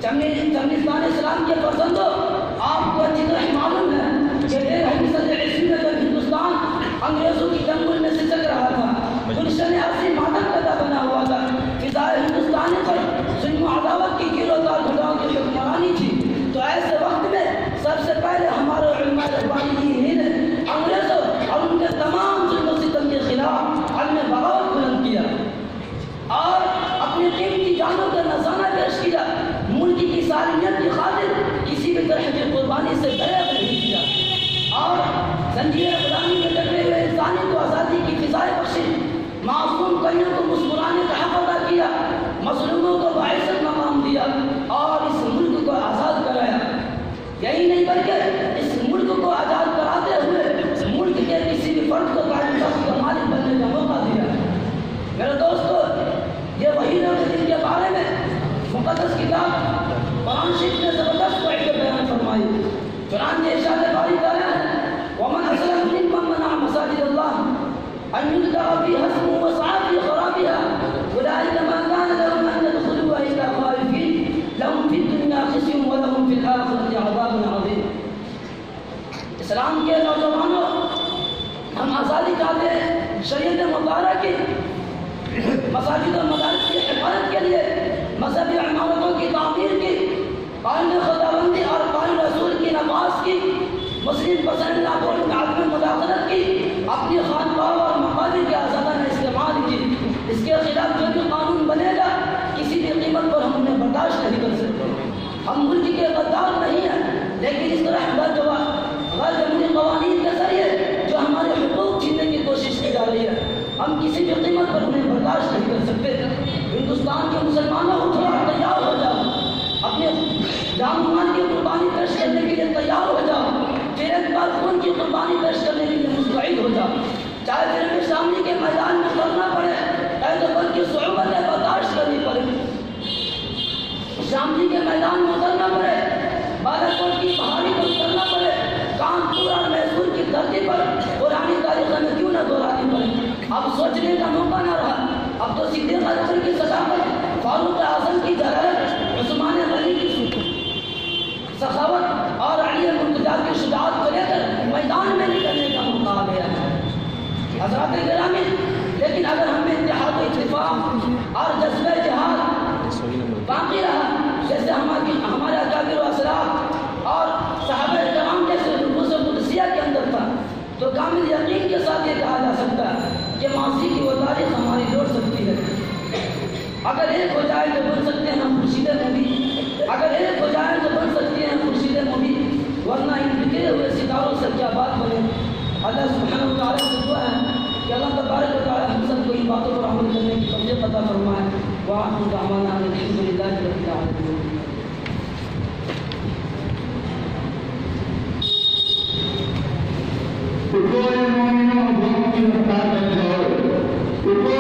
چمنستان اسلام کے فرزندوں، آپ کو اچھی طرح معلوم ہے کہ 1300 عیسوی میں جب ہندوستان انگریزوں کی چنگل میں سسک رہا تھا، گلشن عرصی ماتم کدہ بنا ہوا تھا، فضائے ہندوستان پر ظلم و عداوت کی گیرو دار گھڑاؤں کی حکمرانی تھی، تو ایسے وقت میں سب سے پہلے ہمارے علماء ربانی نے انگریزوں اور ان کے تمام ظلم و ستم کے خلاف علم بغاوت بلند کیا اور اپنی قیمتی جانوں کا نذرانہ پیش کیا، ملک کی سالمیت کی خاطر کسی بھی طرح کی قربانی سے دریغ نہیں کیا اور زنجیر غلامی میں جکڑے ہوئے انسانی کو آزادی کی فضائیں بخشی، معصوم کلیوں کو مسکرانے کا حق ادا کیا، مظلوموں کو باعزت مقام دیا اور اس ملک کو آزاد کرایا۔ یہی نہیں بلکہ اس ملک کو آزاد کراتے ہوئے ملک کے کسی بھی فرد کو قائم کا مالک بننے کا موقع دیا۔ میرے دوستو، یہ وہی لوگ جن کے بارے میں مقدس کتاب قرآن شریف نے زبردست وعید بیان فرمائی۔ چنانچہ ارشاد باری تعالیٰ وَمَنْ أَظْلَمُ مِمَّن مَنَعَ مَسَاجِدَ اللَّهِ أَنْ يُذْكَرَ فِيهَا اسْمُهُ وَسَعَىٰ فِي خَرَابِهَا أُولَٰئِكَ مَا كَانَ لَهُمْ أَن يَدْخُلُوهَا إِلَّا خَائِفِينَ لَهُمْ فِي الدُّنْيَا خِزْيٌ وَلَهُمْ فِي الْآخِرَةِ عَذَابٌ عَظِيمٌ۔ اسلام کے نوجوانوں، ہم آزادی چاہتے ہیں شریعت مطالعہ کی، مساجد اور مدارس کی حفاظت کے لیے، مذہبی عمارتوں کی تعمیر کی، قانون خداوندی اور قانون رسول کی نفاذ کی، مسلم پسند ناپول میں عدم مداخلت کی، اپنی خانقاہوں اور مقابر کے آزادانہ استعمال کی۔ اس کے خلاف جو بھی قانون بنے گا کسی بھی قیمت پر ہم انہیں برداشت نہیں کر سکتے۔ ہم ملک کے غدار نہیں ہیں، لیکن اس طرح غیر جمہوری قوانین کے ذریعے جو ہمارے حقوق چھیننے کی کوشش کی جا رہی ہے، ہم کسی بھی قیمت پر انہیں برداشت نہیں کر سکتے۔ ہندوستان کے مسلمانوں اٹھو اور تیار ہو جاؤ، اپنے جان و مال کی قربانی پیش کرنے کے لیے تیار ہو جاؤ، پھر ایک بار خون کی قربانی پیش کرنے کے لیے مستعد ہو جاؤ، چاہے پھر ہمیں شاملی کے میدان میں کرنا پڑے، چاہے تو کی صعوبتیں برداشت کرنی پڑے، شاملی کے میدان میں اترنا پڑے، بالاکوٹ کی پہاڑی پر اترنا پڑے، کانپور اور میسور کی دھرتی پر پرانی تاریخ میں کیوں نہ دہرانی پڑے۔ اب سوچنے کا موقع نہ رہا، اب تو صدیق اکبر کی صداقت، فاروق اعظم کی جرأت، عثمان غنی کی سخاوت اور علی مرتضیٰ کی شجاعت کو لے کر میدان میں نکلنے کا موقع آ گیا ہے۔ حضرات گرامی، لیکن اگر ہم میں اتحاد و اتفاق اور جذبہ جہاد باقی رہا، جیسے ہمارے اکابر و اسلاف اور صحابہ کرام جیسے نفوس قدسیہ کے اندر تھا، تو کامل یقین کے ساتھ یہ کہا جا سکتا ہے کہ ماضی کی وہ تاریخ ہماری لوٹ سکتی ہے۔ اگر ایک ہو جائے تو بن سکتے ہیں ہم خورشید مبین، اگر ایک ہو جائے تو بن سکتے ہیں خورشید مبین، ورنہ ان بکھرے ہوئے ستاروں سے کیا بات بنے۔ اللہ سبحانہ و تعالیٰ سے دعا ہے کہ اللہ تبارک و تعالیٰ ہم سب کو ان باتوں پر عمل کرنے کی توفیق عطا فرمائے۔ وآخر دعوانا ان الحمد للہ رب العالمین۔ مومنوں بہت کی رفتار میں جاؤ،